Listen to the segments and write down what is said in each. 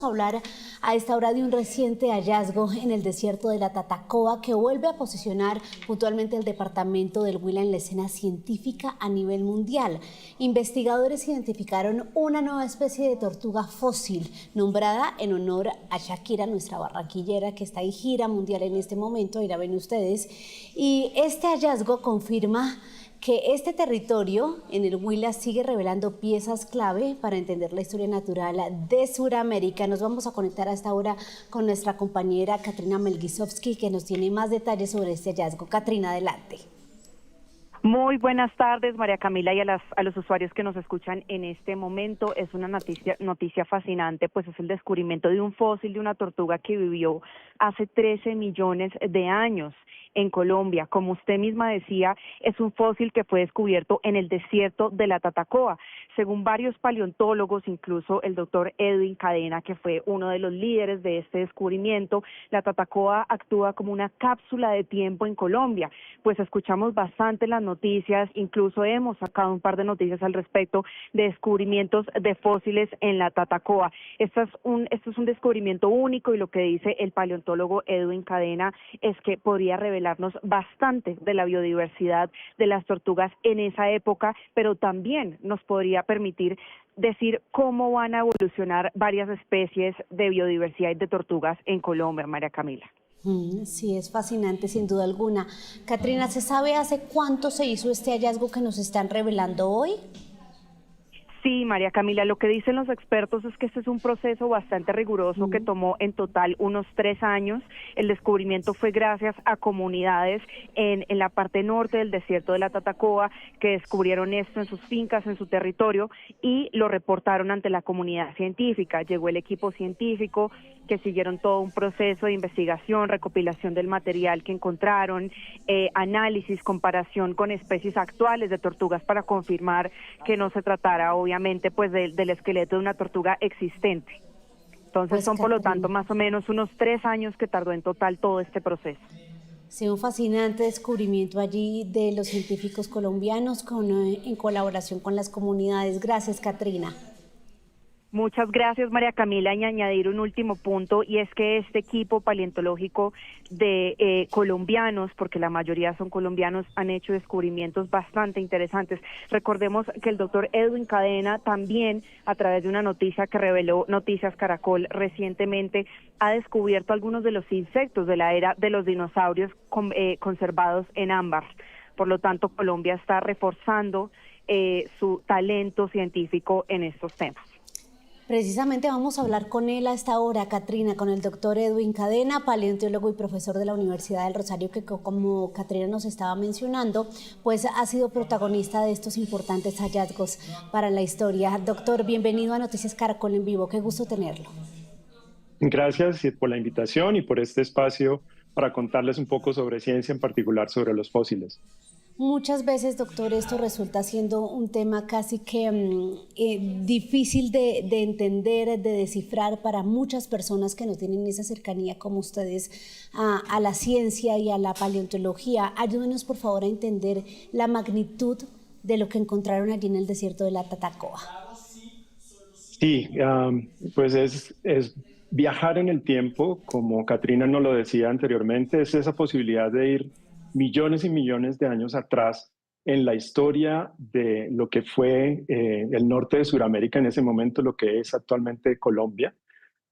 Hablar a esta hora de un reciente hallazgo en el desierto de la Tatacoa que vuelve a posicionar puntualmente el departamento del Huila en la escena científica a nivel mundial. Investigadores identificaron una nueva especie de tortuga fósil nombrada en honor a Shakira, nuestra barranquillera que está en gira mundial en este momento, ahí la ven ustedes, y este hallazgo confirma que este territorio en el Huila sigue revelando piezas clave para entender la historia natural de Sudamérica. Nos vamos a conectar a esta hora con nuestra compañera Katrina Melgisovsky, que nos tiene más detalles sobre este hallazgo. Katrina, adelante. Muy buenas tardes, María Camila, y a los usuarios que nos escuchan en este momento. Es una noticia fascinante, pues es el descubrimiento de un fósil de una tortuga que vivió hace 13 millones de años en Colombia. Como usted misma decía, es un fósil que fue descubierto en el desierto de la Tatacoa. Según varios paleontólogos, incluso el doctor Edwin Cadena, que fue uno de los líderes de este descubrimiento, la Tatacoa actúa como una cápsula de tiempo en Colombia. Pues escuchamos bastante las noticias, incluso hemos sacado un par de noticias al respecto de descubrimientos de fósiles en la Tatacoa. Esto es un descubrimiento único, y lo que dice el paleontólogo Edwin Cadena es que podría revelarnos bastante de la biodiversidad de las tortugas en esa época, pero también nos podría permitir decir cómo van a evolucionar varias especies de biodiversidad y de tortugas en Colombia, María Camila. Sí, es fascinante sin duda alguna. Katrina, ¿se sabe hace cuánto se hizo este hallazgo que nos están revelando hoy? Sí, María Camila, lo que dicen los expertos es que este es un proceso bastante riguroso que tomó en total unos 3 años. El descubrimiento fue gracias a comunidades en la parte norte del desierto de la Tatacoa que descubrieron esto en sus fincas, en su territorio, y lo reportaron ante la comunidad científica. Llegó el equipo científico que siguieron todo un proceso de investigación, recopilación del material que encontraron, análisis, comparación con especies actuales de tortugas para confirmar que no se tratara obviamente pues del esqueleto de una tortuga existente. Entonces pues, son, por lo tanto, más o menos unos 3 años que tardó en total todo este proceso. Sí, un fascinante descubrimiento allí de los científicos colombianos en colaboración con las comunidades. Gracias, Katrina. Muchas gracias, María Camila, y añadir un último punto, y es que este equipo paleontológico de colombianos, porque la mayoría son colombianos, han hecho descubrimientos bastante interesantes. Recordemos que el doctor Edwin Cadena también, a través de una noticia que reveló Noticias Caracol recientemente, ha descubierto algunos de los insectos de la era de los dinosaurios conservados en ámbar. Por lo tanto, Colombia está reforzando su talento científico en estos temas. Precisamente vamos a hablar con él a esta hora, Katrina, con el doctor Edwin Cadena, paleontólogo y profesor de la Universidad del Rosario, que como Katrina nos estaba mencionando, pues ha sido protagonista de estos importantes hallazgos para la historia. Doctor, bienvenido a Noticias Caracol en Vivo, qué gusto tenerlo. Gracias por la invitación y por este espacio para contarles un poco sobre ciencia, en particular sobre los fósiles. Muchas veces, doctor, esto resulta siendo un tema casi que difícil de entender, de descifrar para muchas personas que no tienen esa cercanía como ustedes a la ciencia y a la paleontología. Ayúdenos, por favor, a entender la magnitud de lo que encontraron allí en el desierto de la Tatacoa. Sí, pues es viajar en el tiempo, como Katrina nos lo decía anteriormente, es esa posibilidad de ir millones y millones de años atrás en la historia de lo que fue el norte de Sudamérica en ese momento, lo que es actualmente Colombia.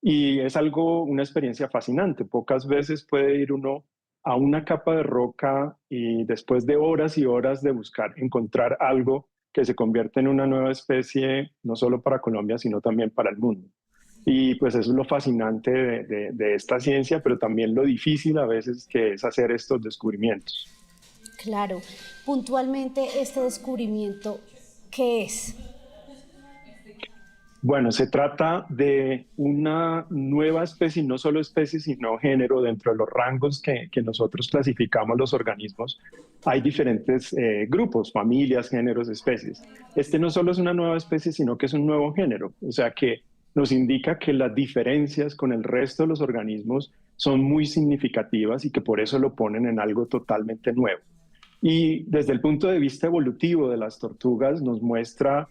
Y es una experiencia fascinante. Pocas veces puede ir uno a una capa de roca y después de horas y horas de buscar, encontrar algo que se convierte en una nueva especie, no solo para Colombia, sino también para el mundo. Y pues eso es lo fascinante de esta ciencia, pero también lo difícil a veces que es hacer estos descubrimientos. Claro. Puntualmente, este descubrimiento, ¿qué es? Bueno, se trata de una nueva especie, no solo especie, sino género. Dentro de los rangos que nosotros clasificamos los organismos, hay diferentes grupos, familias, géneros, especies. Este no solo es una nueva especie, sino que es un nuevo género. O sea que nos indica que las diferencias con el resto de los organismos son muy significativas y que por eso lo ponen en algo totalmente nuevo. Y desde el punto de vista evolutivo de las tortugas nos muestra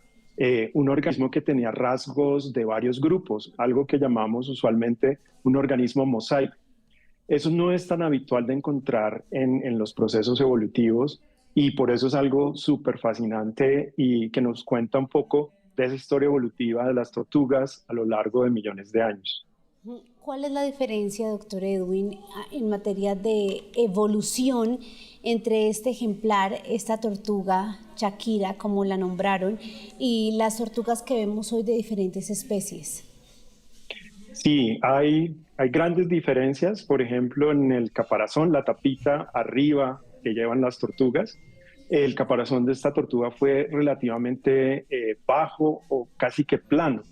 un organismo que tenía rasgos de varios grupos, algo que llamamos usualmente un organismo mosaico. Eso no es tan habitual de encontrar en los procesos evolutivos y por eso es algo súper fascinante y que nos cuenta un poco de esa historia evolutiva de las tortugas a lo largo de millones de años. ¿Cuál es la diferencia, doctor Edwin, en materia de evolución entre este ejemplar, esta tortuga Shakira, como la nombraron, y las tortugas que vemos hoy de diferentes especies? Sí, hay grandes diferencias, por ejemplo, en el caparazón, la tapita arriba que llevan las tortugas. El caparazón de esta tortuga fue relativamente bajo o casi que plano.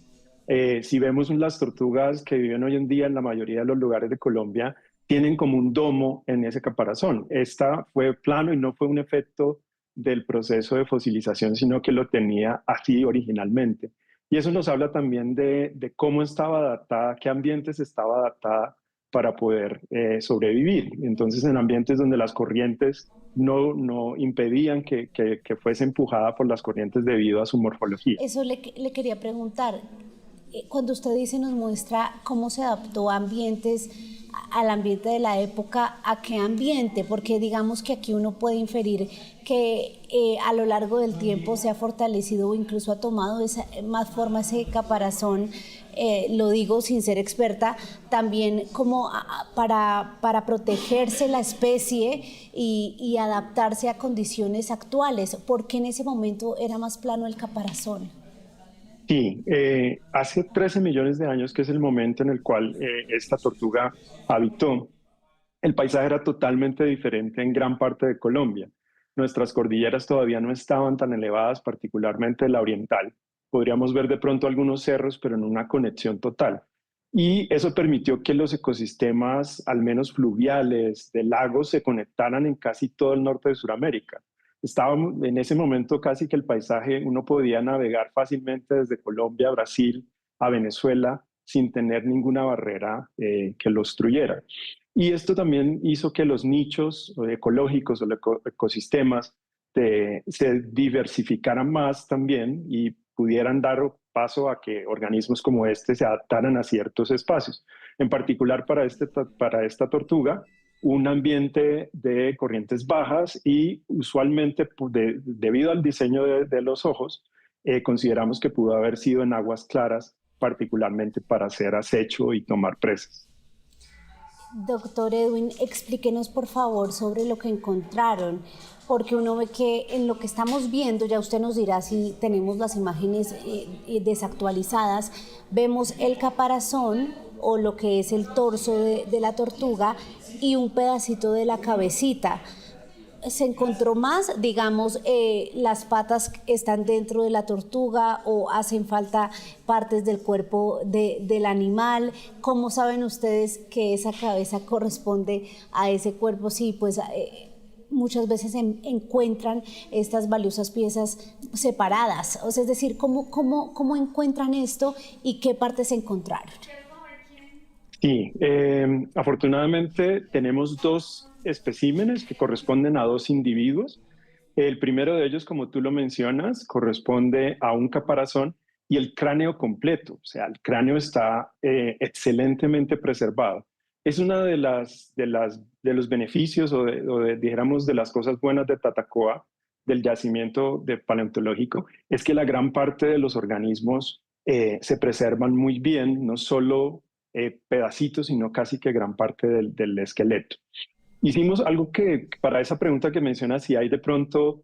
Si vemos las tortugas que viven hoy en día en la mayoría de los lugares de Colombia, tienen como un domo en ese caparazón. Esta fue plano y no fue un efecto del proceso de fosilización, sino que lo tenía así originalmente. Y eso nos habla también de cómo estaba adaptada, qué ambientes estaba adaptada para poder sobrevivir. Entonces, en ambientes donde las corrientes no impedían que fuese empujada por las corrientes debido a su morfología. Eso le quería preguntar. Cuando usted dice, nos muestra cómo se adaptó a ambientes, al ambiente de la época, ¿a qué ambiente? Porque digamos que aquí uno puede inferir que a lo largo del tiempo se ha fortalecido o incluso ha tomado más forma ese caparazón, lo digo sin ser experta, también como para protegerse la especie y adaptarse a condiciones actuales. ¿Por qué en ese momento era más plano el caparazón? Sí, hace 13 millones de años, que es el momento en el cual esta tortuga habitó, el paisaje era totalmente diferente en gran parte de Colombia. Nuestras cordilleras todavía no estaban tan elevadas, particularmente la oriental. Podríamos ver de pronto algunos cerros, pero en una conexión total. Y eso permitió que los ecosistemas, al menos fluviales, de lagos, se conectaran en casi todo el norte de Sudamérica. Estábamos en ese momento casi que el paisaje, uno podía navegar fácilmente desde Colombia a Brasil, a Venezuela, sin tener ninguna barrera que lo obstruyera. Y esto también hizo que los nichos ecológicos o ecosistemas se diversificaran más también y pudieran dar paso a que organismos como este se adaptaran a ciertos espacios. En particular para esta tortuga, un ambiente de corrientes bajas y usualmente debido al diseño de los ojos, consideramos que pudo haber sido en aguas claras, particularmente para hacer acecho y tomar presas. Doctor Edwin, explíquenos por favor sobre lo que encontraron, porque uno ve que en lo que estamos viendo, ya usted nos dirá si tenemos las imágenes desactualizadas, vemos el caparazón o lo que es el torso de la tortuga y un pedacito de la cabecita. ¿Se encontró más? Digamos, las patas están dentro de la tortuga o hacen falta partes del cuerpo del animal. ¿Cómo saben ustedes que esa cabeza corresponde a ese cuerpo? Sí, pues muchas veces encuentran estas valiosas piezas separadas. O sea, es decir, ¿cómo encuentran esto y qué partes encontraron? Sí, afortunadamente tenemos dos especímenes que corresponden a dos individuos. El primero de ellos, como tú lo mencionas, corresponde a un caparazón y el cráneo completo, o sea, el cráneo está excelentemente preservado. Es una de los beneficios dijéramos, de las cosas buenas de Tatacoa, del yacimiento paleontológico, es que la gran parte de los organismos se preservan muy bien, no solo pedacitos, sino casi que gran parte del esqueleto. Hicimos algo que, para esa pregunta que mencionas, si hay de pronto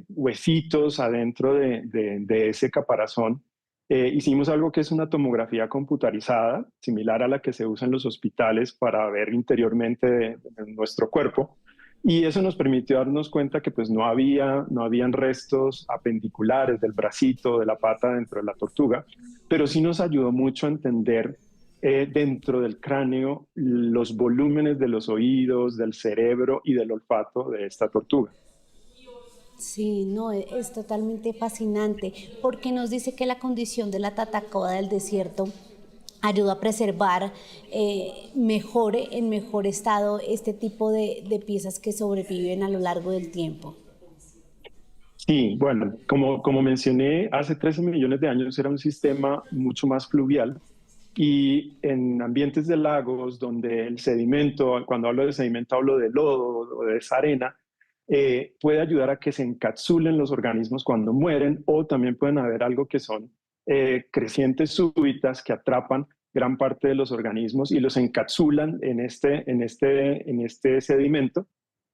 huesitos adentro de ese caparazón, hicimos algo que es una tomografía computarizada, similar a la que se usa en los hospitales para ver interiormente de nuestro cuerpo. Y eso nos permitió darnos cuenta que pues no habían restos apendiculares del bracito, de la pata dentro de la tortuga, pero sí nos ayudó mucho a entender dentro del cráneo los volúmenes de los oídos, del cerebro y del olfato de esta tortuga. Sí, no, es totalmente fascinante porque nos dice que la condición de la tatacoa del desierto ayuda a preservar en mejor estado este tipo de piezas que sobreviven a lo largo del tiempo. Sí, bueno, como mencioné, hace 13 millones de años era un sistema mucho más fluvial y en ambientes de lagos donde el sedimento, cuando hablo de sedimento hablo de lodo o de esa arena, puede ayudar a que se encapsulen los organismos cuando mueren o también pueden haber algo que son crecientes súbitas que atrapan gran parte de los organismos y los encapsulan en este sedimento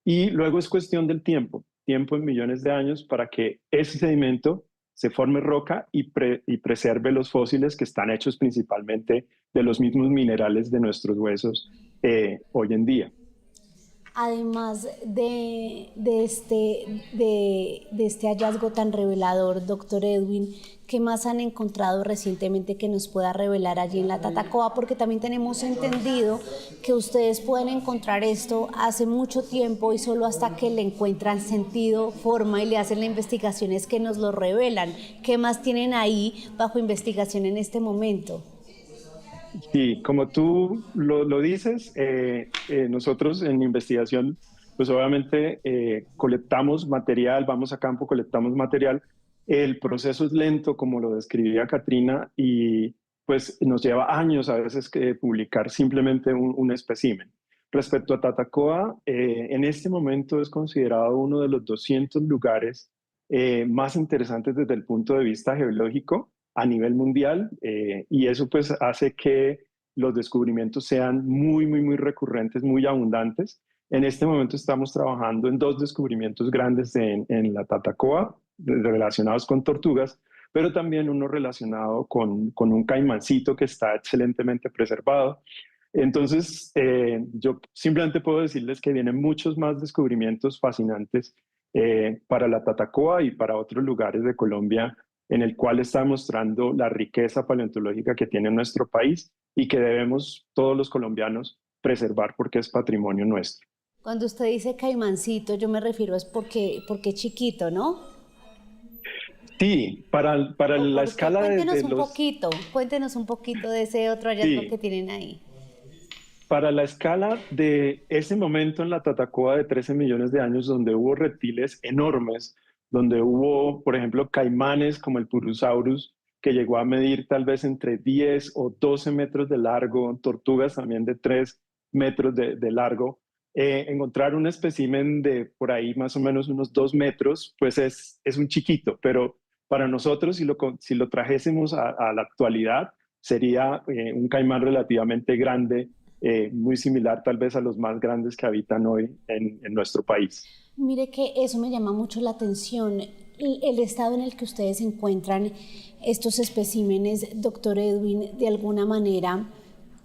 y luego es cuestión del tiempo en millones de años para que ese sedimento se forme roca y preserve los fósiles que están hechos principalmente de los mismos minerales de nuestros huesos hoy en día. Además de este hallazgo tan revelador, doctor Edwin, ¿qué más han encontrado recientemente que nos pueda revelar allí en la Tatacoa? Porque también tenemos entendido que ustedes pueden encontrar esto hace mucho tiempo y solo hasta que le encuentran sentido, forma y le hacen la investigación es que nos lo revelan. ¿Qué más tienen ahí bajo investigación en este momento? Sí, como tú lo dices, nosotros en investigación, pues obviamente colectamos material, vamos a campo, colectamos material. El proceso es lento, como lo describía Katrina, y pues nos lleva años a veces que publicar simplemente un espécimen. Respecto a Tatacoa, en este momento es considerado uno de los 200 lugares más interesantes desde el punto de vista geológico a nivel mundial y eso pues hace que los descubrimientos sean muy recurrentes, muy abundantes. En este momento estamos trabajando en dos descubrimientos grandes en la Tatacoa relacionados con tortugas, pero también uno relacionado con un caimancito que está excelentemente preservado. Entonces, yo simplemente puedo decirles que vienen muchos más descubrimientos fascinantes para la Tatacoa y para otros lugares de Colombia en el cual está mostrando la riqueza paleontológica que tiene nuestro país y que debemos todos los colombianos preservar porque es patrimonio nuestro. Cuando usted dice caimancito, yo me refiero es porque es chiquito, ¿no? Sí, para ¿O la porque? escala de los Cuéntenos un poquito de ese otro hallazgo que sí, tienen ahí. para la escala de ese momento en la Tatacoa de 13 millones de años, donde hubo reptiles enormes, donde hubo, por ejemplo, caimanes como el Purusaurus, que llegó a medir tal vez entre 10 o 12 metros de largo, tortugas también de 3 metros de largo. Encontrar un espécimen de por ahí más o menos unos 2 metros, pues es un chiquito, pero para nosotros, si lo trajésemos a la actualidad, sería un caimán relativamente grande muy similar tal vez a los más grandes que habitan hoy en nuestro país. Mire que eso me llama mucho la atención. El estado en el que ustedes encuentran estos especímenes, doctor Edwin, de alguna manera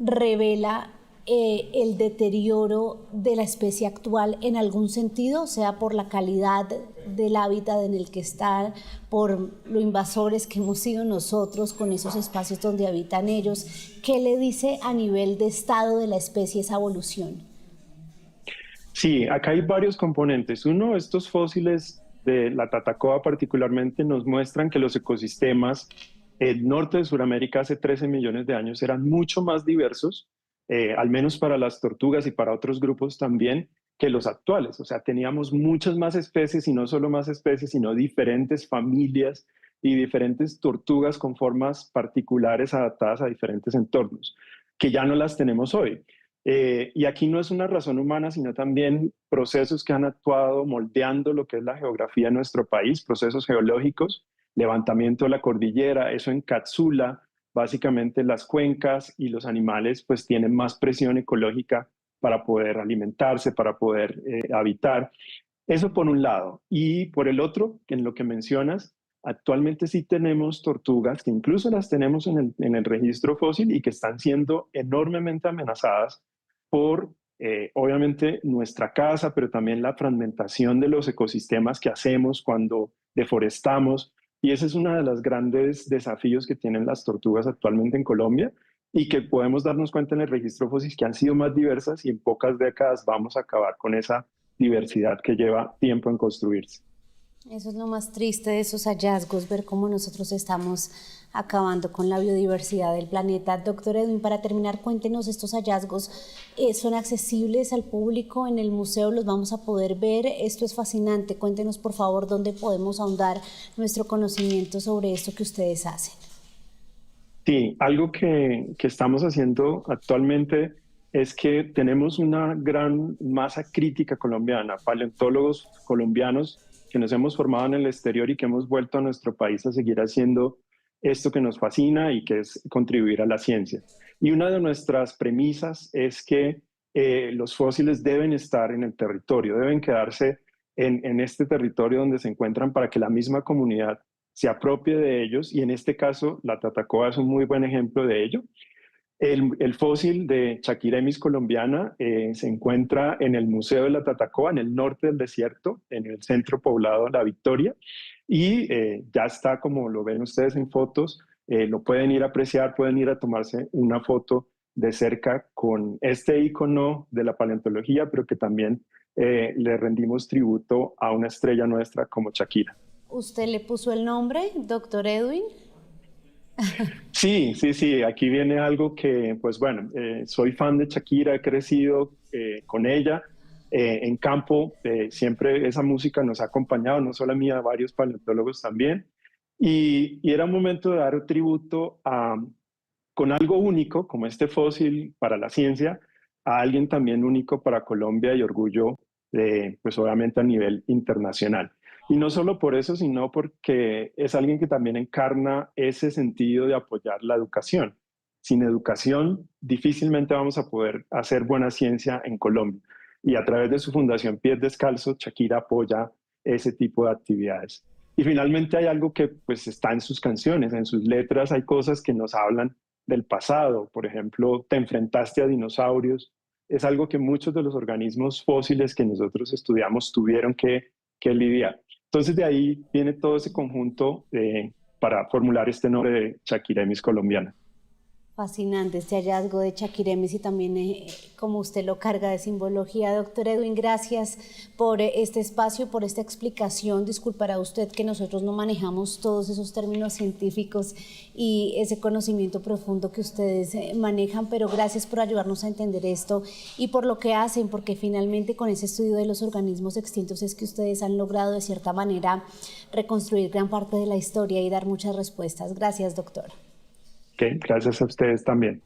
revela el deterioro de la especie actual en algún sentido, sea por la calidad del hábitat en el que están, por lo invasores que hemos sido nosotros con esos espacios donde habitan ellos. ¿Qué le dice a nivel de estado de la especie esa evolución? Sí, acá hay varios componentes. Uno, estos fósiles de la Tatacoa particularmente nos muestran que los ecosistemas el norte de Sudamérica hace 13 millones de años eran mucho más diversos, al menos para las tortugas y para otros grupos también, que los actuales. O sea, teníamos muchas más especies y no solo más especies, sino diferentes familias y diferentes tortugas con formas particulares adaptadas a diferentes entornos, que ya no las tenemos hoy. Y aquí no es una razón humana, sino también procesos que han actuado moldeando lo que es la geografía de nuestro país, procesos geológicos, levantamiento de la cordillera, eso encapsula básicamente las cuencas y los animales pues tienen más presión ecológica para poder alimentarse, para poder habitar. Eso por un lado. Y por el otro, en lo que mencionas, actualmente sí tenemos tortugas que incluso las tenemos en el registro fósil y que están siendo enormemente amenazadas por, obviamente, nuestra casa, pero también la fragmentación de los ecosistemas que hacemos cuando deforestamos. Y ese es uno de los grandes desafíos que tienen las tortugas actualmente en Colombia y que podemos darnos cuenta en el registro fósil que han sido más diversas y en pocas décadas vamos a acabar con esa diversidad que lleva tiempo en construirse. Eso es lo más triste de esos hallazgos, ver cómo nosotros estamos acabando con la biodiversidad del planeta. Doctor Edwin, para terminar, cuéntenos, estos hallazgos son accesibles al público en el museo, los vamos a poder ver. Esto es fascinante. Cuéntenos, por favor, dónde podemos ahondar nuestro conocimiento sobre esto que ustedes hacen. Sí, algo que estamos haciendo actualmente es que tenemos una gran masa crítica colombiana, paleontólogos colombianos que nos hemos formado en el exterior y que hemos vuelto a nuestro país a seguir haciendo esto que nos fascina y que es contribuir a la ciencia. Y una de nuestras premisas es que los fósiles deben estar en el territorio, deben quedarse en este territorio donde se encuentran para que la misma comunidad se apropie de ellos, y en este caso la Tatacoa es un muy buen ejemplo de ello. El fósil de Chaquiremis colombiana se encuentra en el Museo de la Tatacoa, en el norte del desierto, en el centro poblado La Victoria, y ya está, como lo ven ustedes en fotos, lo pueden ir a apreciar, pueden ir a tomarse una foto de cerca con este icono de la paleontología, pero que también le rendimos tributo a una estrella nuestra como Shakira. ¿Usted le puso el nombre, doctor Edwin? Sí, sí, sí, aquí viene algo que, pues bueno, soy fan de Shakira, he crecido con ella en campo, siempre esa música nos ha acompañado, no solo a mí, a varios paleontólogos también, y era un momento de dar tributo con algo único, como este fósil para la ciencia, a alguien también único para Colombia y orgullo, pues obviamente a nivel internacional. Y no solo por eso, sino porque es alguien que también encarna ese sentido de apoyar la educación. Sin educación, difícilmente vamos a poder hacer buena ciencia en Colombia. Y a través de su fundación Pies Descalzos, Shakira apoya ese tipo de actividades. Y finalmente hay algo que pues está en sus canciones, en sus letras hay cosas que nos hablan del pasado. Por ejemplo, te enfrentaste a dinosaurios. Es algo que muchos de los organismos fósiles que nosotros estudiamos tuvieron que lidiar. Entonces de ahí viene todo ese conjunto para formular este nombre de Chaquiremis colombiana. Fascinante este hallazgo de Chaquiremis y también como usted lo carga de simbología. Doctor Edwin, gracias por este espacio, por esta explicación. Disculpará usted que nosotros no manejamos todos esos términos científicos y ese conocimiento profundo que ustedes manejan, pero gracias por ayudarnos a entender esto y por lo que hacen, porque finalmente con ese estudio de los organismos extintos es que ustedes han logrado de cierta manera reconstruir gran parte de la historia y dar muchas respuestas. Gracias, doctor. Okay, gracias a ustedes también.